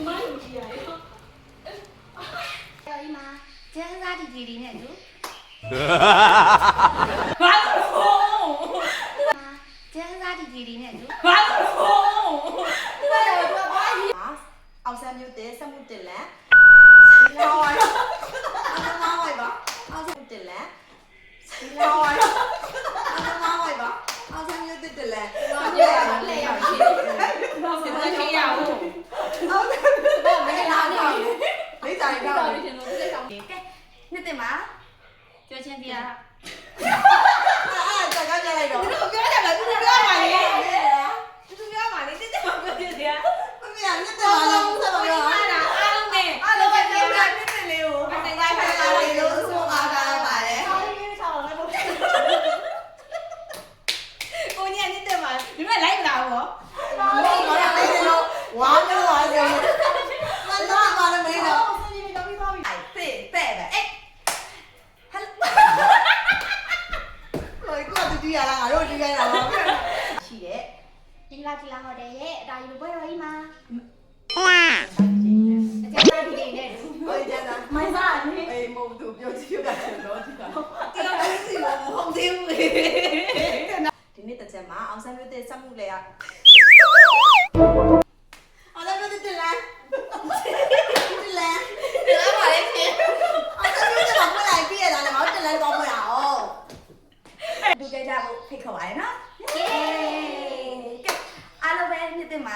妈有鸡呀！小姨妈，今天咋地地的呢？就。完了！今天咋地地的呢？就。完了！အောင်ဆန်းမျိုးတဲ့စမှုတင်လန်လာဝိုင်းလာဝိုင်းပါအောင်ဆန်းတင်လန်လာဝိုင်းလာဝိုင်းပါအောင်ဆန်းမျိုးတဲ့တင်လန်累呀！现在这样，အောင်ဆန်းတော့မလာတော့လိမ့်တိုင်းတော့ 你对吗？交钱的啊。စကားကြလိုက်တော့ 你这个表演了，你这表演嘛你？你这表演嘛你？这怎么表演的？ မမရနှစ်တယ်ပါလားဆက်ပါရော အားလုံးနဲ့ အားလုံးပဲပြောတာနှစ်တယ်လေးကိုဖိုင်ဖိုင်လာလေးလို့ဆိုပါတာပါတယ် ကိုကြီးကတက်မှာဒီမဲ့လိုက်မလာဘူး ဝါလေးလို့ဝါမျိုးပါစေမတော့ပါလည်းမင်းတော့ဖေးတဲ့ပဲအေးဟယ်လိုကိုတူတီးရလားငါတို့တီးခိုင်းတာပါရှိရဲ့ 你拉起来好的耶，大姨不要姨妈。今天咋地地呢？ ဟိုကျန်တာ မိုင်းစားနေ အေးမဟုတ်သူပြောချင်တာချင်တော့ဒီကတရားမရှိဘူးမဟုတ်သေးဘူးဒီနေ့တစ်ချက်မှာအောင်ဆန်းမျိုးတဲ့စက်မှုလေရအောင်ဆန်းမျိုးတဲ့တလန်တလန် 得嘛嘞亲。 အောင်ဆန်းမျိုးတဲ့မှာဖွင့်လိုက်ပြရတာလေမဟုတ်တလန်တော့ဖွင့်ရအောင်ဒီကြကြကိုဖိတ်ခေါ်ပါရနော် 耶！阿老板，你对吗？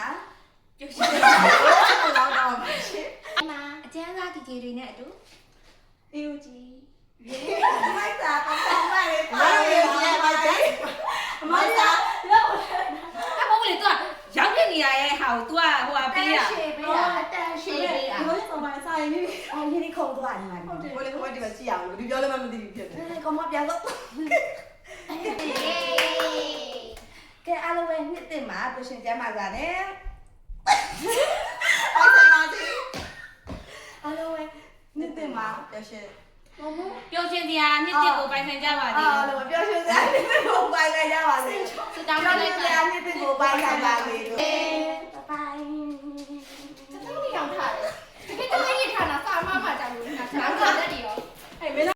就是老高嘛是姨妈，今天咋地地的呢？就。第六集耶买啥帮买的买的买的买啥အမေကလေတော့ရောက်နေရရဲ့ဟာကို तू ကဟိုကပေးရ 但是的呀。ဒီလိုဆောင်ပါစားရင် 哦，你的口多啊，你妈。我嘞我这个鸡呀我就ပြောလည်းမသိဘူးဖြစ်တယ် 这个我别走。ကဲအားလုံးပဲနှစ်သိမှာပရှင်ကျမ်းပါစာနဲ့ အောင်ဆန်းပါစေ အားလုံးပဲနှစ်သိမှာ ရရှင် ပျော်ရွှင်စရာနှစ်တစ်ကိုပိုင်ဆိုင်ကြပါသေး အားလုံးပြောရှင်စရာနှစ်သိကိုပိုင်လိုက်ရပါစေ စတောင်း ပြော နေ ရှင် လိုက် စရာနှစ်သိကိုပိုင်လိုက်ပါစေ